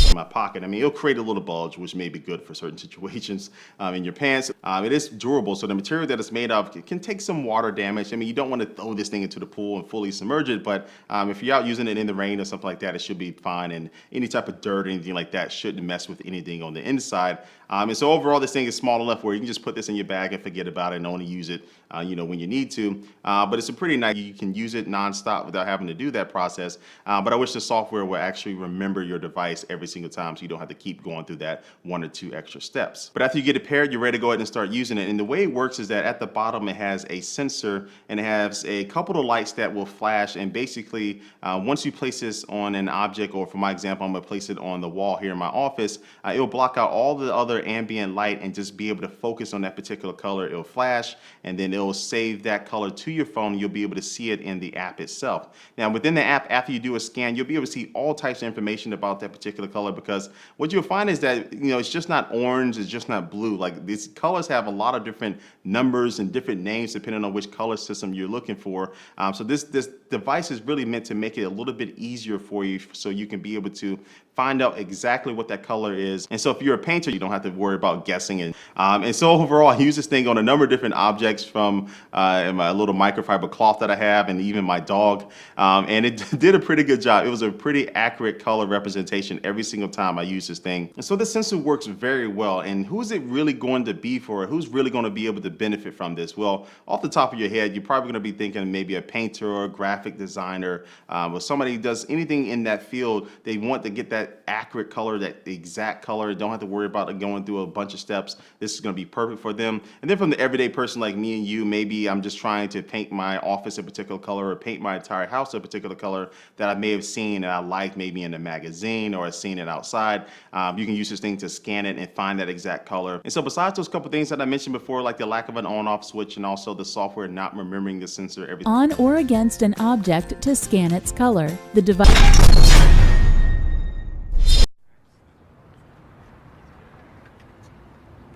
in my pocket. I mean, it'll create a little bulge, which may be good for certain situations in your pants. It is durable, so the material that it's made of can take some water damage. I mean, you don't want to throw this thing into the pool and fully submerge it, but if you're out using it in the rain or something like that, it should be fine, and any type of dirt or anything like that shouldn't mess with anything on the inside. And so overall, this thing is small enough where you can just put this in your bag and forget about it and only use it, when you need to. But it's a pretty nice, you can use it nonstop without having to do that process. But I wish the software would actually remember your device every single time so you don't have to keep going through that 1 or 2 extra steps. But after you get it paired, you're ready to go ahead and start using it. And the way it works is that at the bottom, it has a sensor and it has a couple of lights that will flash. And basically, once you place this on an object, or for my example, I'm gonna place it on the wall here in my office, it will block out all the other ambient light and just be able to focus on that particular color. It'll flash, and then it'll save that color to your phone. You'll be able to see it in the app itself. Now, within the app, after you do a scan, you'll be able to see all types of information about that particular color, because what you'll find is that, it's just not orange, it's just not blue. Like, these colors have a lot of different numbers and different names depending on which color system you're looking for. So this device is really meant to make it a little bit easier for you, so you can be able to find out exactly what that color is. And so if you're a painter, you don't have to worry about guessing. And so overall, I use this thing on a number of different objects, from my little microfiber cloth that I have, and even my dog. And it did a pretty good job. It was a pretty accurate color representation every single time I use this thing. And so this sensor works very well. And who's it really going to be for? Who's really going to be able to benefit from this? Well, off the top of your head, you're probably going to be thinking maybe a painter or a graphic designer, or somebody who does anything in that field. They want to get that accurate color, that exact color. Don't have to worry about going through a bunch of steps. This is going to be perfect for them. And then from the everyday person like me and you, maybe I'm just trying to paint my office a particular color, or paint my entire house a particular color that I may have seen and I liked, maybe in a magazine, or I've seen it outside. You can use this thing to scan it and find that exact color. And so besides those couple things that I mentioned before, like the lack of an on-off switch, and also the software not remembering the sensor every on or against an object to scan its color, the device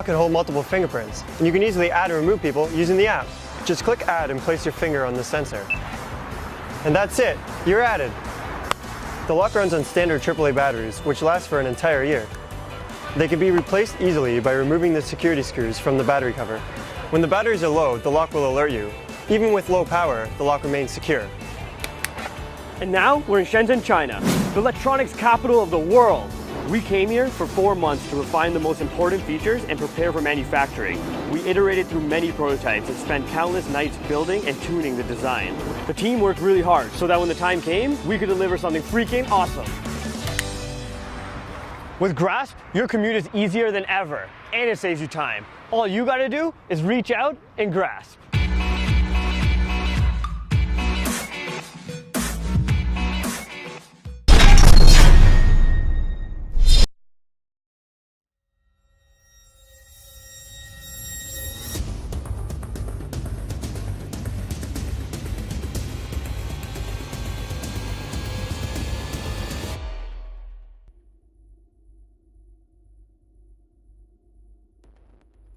can hold multiple fingerprints, and you can easily add and remove people using the app. Just click Add and place your finger on the sensor. And that's it, you're added. The lock runs on standard AAA batteries, which last for an entire year. They can be replaced easily by removing the security screws from the battery cover. When the batteries are low, the lock will alert you. Even with low power, the lock remains secure. And now we're in Shenzhen, China, the electronics capital of the world. We came here for 4 months to refine the most important features and prepare for manufacturing. We iterated through many prototypes and spent countless nights building and tuning the design. The team worked really hard so that when the time came, we could deliver something freaking awesome. With Grasp, your commute is easier than ever, and it saves you time. All you gotta do is reach out and grasp.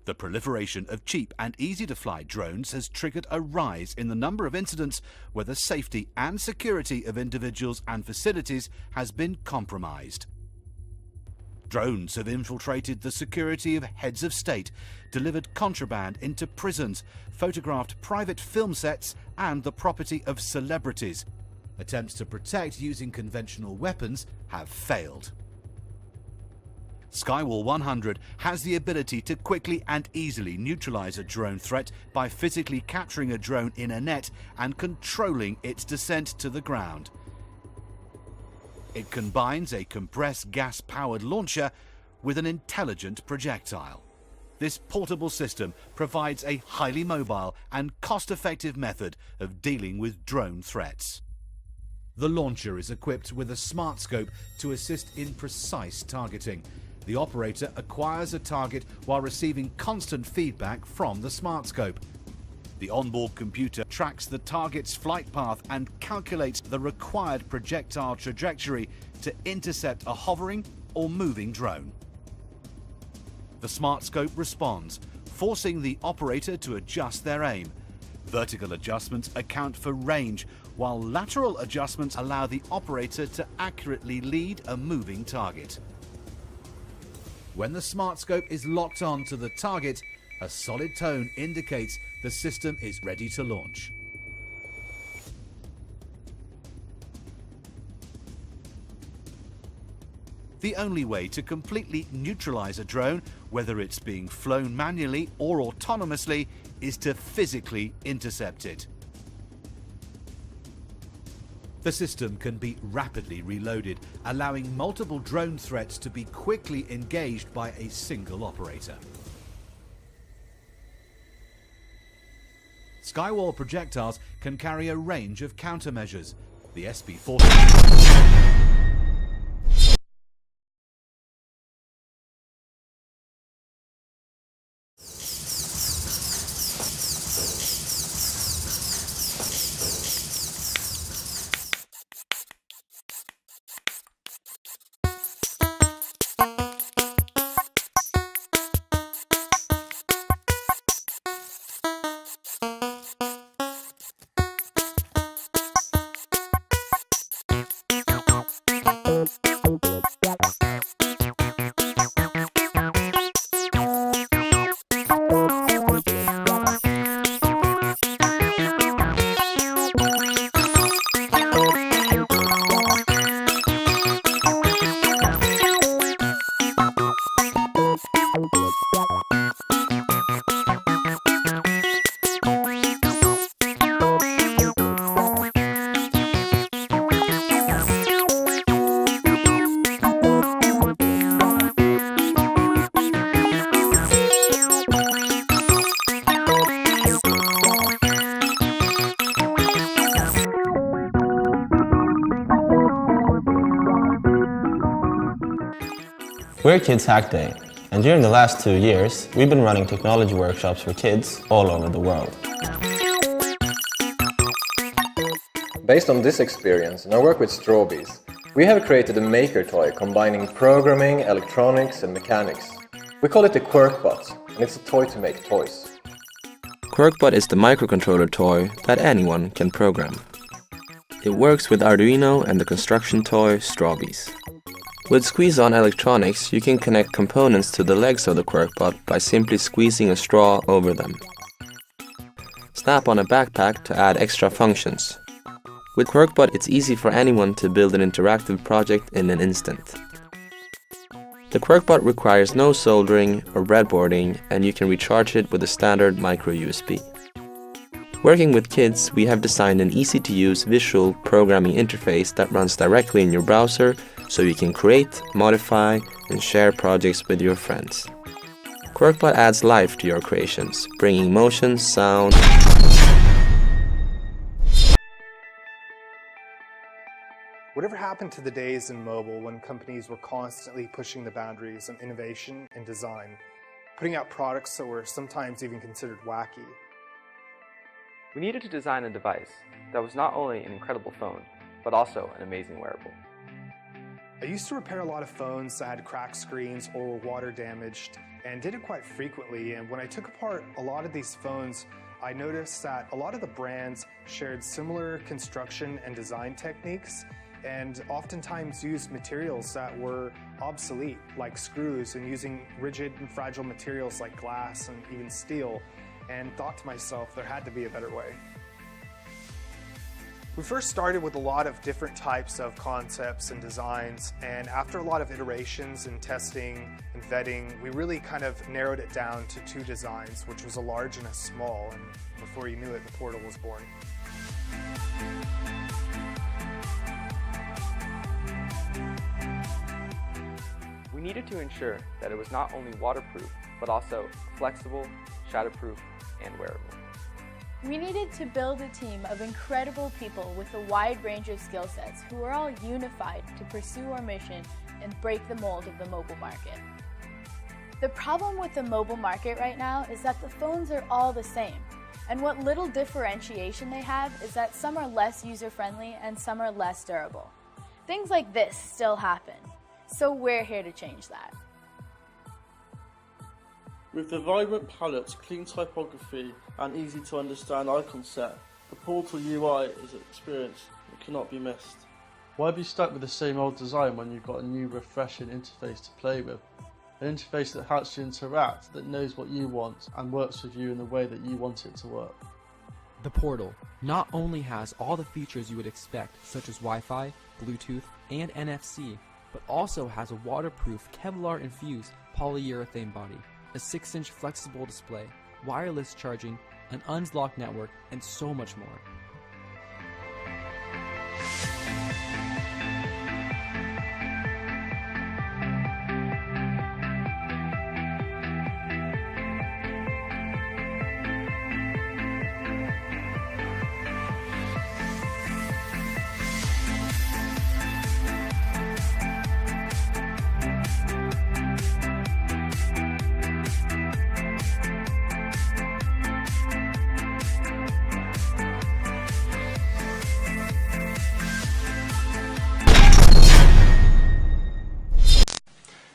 The proliferation of cheap and easy-to-fly drones has triggered a rise in the number of incidents where the safety and security of individuals and facilities has been compromised. Drones have infiltrated the security of heads of state, delivered contraband into prisons, photographed private film sets and the property of celebrities. Attempts to protect using conventional weapons have failed. Skywall 100 has the ability to quickly and easily neutralize a drone threat by physically capturing a drone in a net and controlling its descent to the ground. It combines a compressed gas-powered launcher with an intelligent projectile. This portable system provides a highly mobile and cost-effective method of dealing with drone threats. The launcher is equipped with a smart scope to assist in precise targeting. The operator acquires a target while receiving constant feedback from the smart scope. The onboard computer tracks the target's flight path and calculates the required projectile trajectory to intercept a hovering or moving drone. The smart scope responds, forcing the operator to adjust their aim. Vertical adjustments account for range, while lateral adjustments allow the operator to accurately lead a moving target. When the smart scope is locked on to the target, a solid tone indicates the system is ready to launch. The only way to completely neutralize a drone, whether it's being flown manually or autonomously, is to physically intercept it. The system can be rapidly reloaded, allowing multiple drone threats to be quickly engaged by a single operator. Skywall projectiles can carry a range of countermeasures. The SB-40 We're Kids Hack Day, and during the last 2 years, we've been running technology workshops for kids all over the world. Based on this experience and our work with Strawbees, we have created a maker toy combining programming, electronics and mechanics. We call it the QuirkBot, and it's a toy to make toys. QuirkBot is the microcontroller toy that anyone can program. It works with Arduino and the construction toy Strawbees. With squeeze-on electronics, you can connect components to the legs of the QuirkBot by simply squeezing a straw over them. Snap on a backpack to add extra functions. With QuirkBot, it's easy for anyone to build an interactive project in an instant. The QuirkBot requires no soldering or breadboarding, and you can recharge it with a standard micro USB. Working with kids, we have designed an easy-to-use visual programming interface that runs directly in your browser, so you can create, modify, and share projects with your friends. QuirkBot adds life to your creations, bringing motion, sound. Whatever happened to the days in mobile when companies were constantly pushing the boundaries of innovation and design, putting out products that were sometimes even considered wacky? We needed to design a device that was not only an incredible phone, but also an amazing wearable. I used to repair a lot of phones that had cracked screens or were water damaged, and did it quite frequently. And when I took apart a lot of these phones, I noticed that a lot of the brands shared similar construction and design techniques, and oftentimes used materials that were obsolete, like screws, and using rigid and fragile materials like glass and even steel, and thought to myself there had to be a better way. We first started with a lot of different types of concepts and designs, and after a lot of iterations and testing and vetting, we really kind of narrowed it down to 2 designs, which was a large and a small, and before you knew it, the Portal was born. We needed to ensure that it was not only waterproof, but also flexible, shatterproof, and wearable. We needed to build a team of incredible people with a wide range of skill sets who are all unified to pursue our mission and break the mold of the mobile market. The problem with the mobile market right now is that the phones are all the same, and what little differentiation they have is that some are less user-friendly and some are less durable. Things like this still happen, so we're here to change that. With the vibrant palettes, clean typography and easy to understand icon set, the Portal UI is an experience that cannot be missed. Why be stuck with the same old design when you've got a new refreshing interface to play with? an interface that helps you interact, that knows what you want and works with you in the way that you want it to work. The Portal not only has all the features you would expect, such as Wi-Fi, Bluetooth, and NFC, but also has a waterproof Kevlar-infused polyurethane body, a 6-inch flexible display, wireless charging, an unlocked network, and so much more.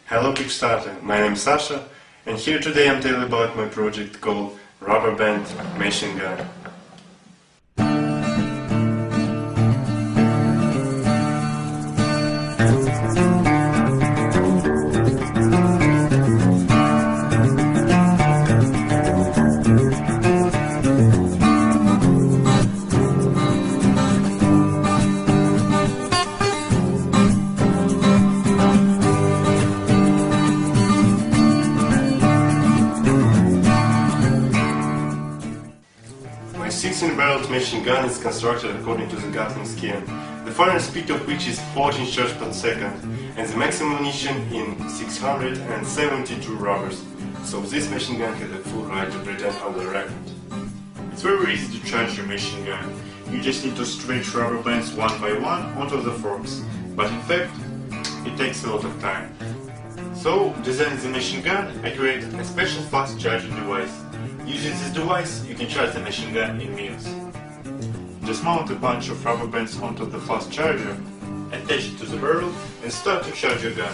Hello Kickstarter, my name is Sasha, and here today I'm telling about my project called Rubber Band Machine Gun. My 16-barreled machine gun is constructed according to the Gatling scheme, the final speed of which is 14 shots per second, and the maximum ammunition in 672 rubbers, so this machine gun has a full right to pretend on the record. It's very easy to charge your machine gun. You just need to stretch rubber bands one by one onto the forks, but in fact, it takes a lot of time. So, designing the machine gun, I created a special fast charging device. Using this device, you can charge the machine gun in minutes. Just mount a bunch of rubber bands onto the fast charger, attach it to the barrel, and start to charge your gun.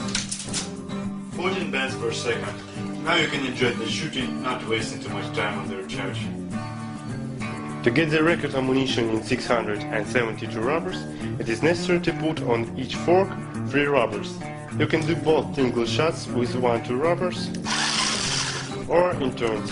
14 bands per second. Now you can enjoy the shooting, not wasting too much time on the recharge. To get the record ammunition in 672 rubbers, it is necessary to put on each fork 3 rubbers. You can do both single shots with 1-2 rubbers, or in turns.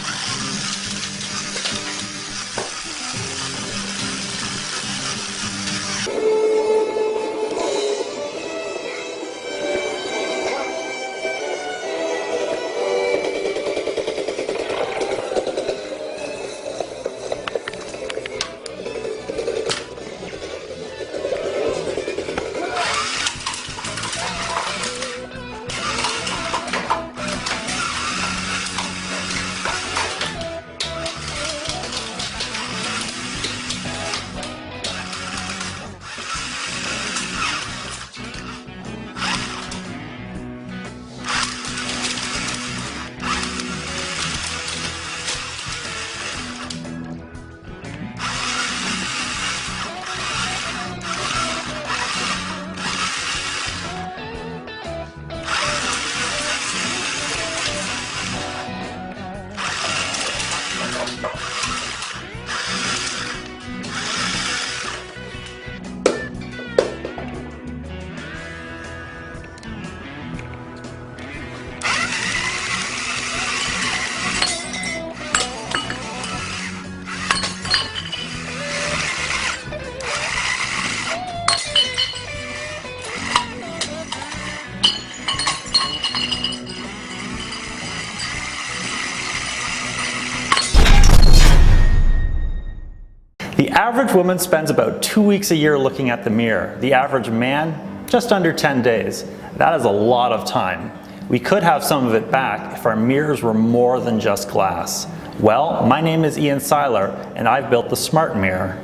The average woman spends about 2 weeks a year looking at the mirror. The average man, just under 10 days. That is a lot of time. We could have some of it back if our mirrors were more than just glass. Well, my name is Ian Seiler, and I've built the Smart Mirror.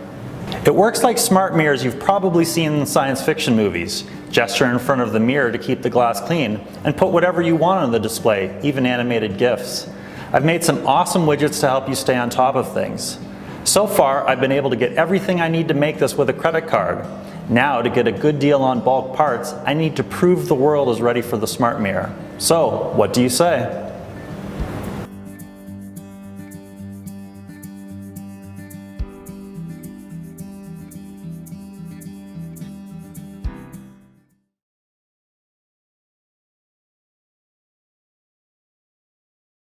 It works like smart mirrors you've probably seen in science fiction movies. Gesture in front of the mirror to keep the glass clean, and put whatever you want on the display, even animated GIFs. I've made some awesome widgets to help you stay on top of things. So far, I've been able to get everything I need to make this with a credit card. Now, to get a good deal on bulk parts, I need to prove the world is ready for the Smart Mirror. So, what do you say?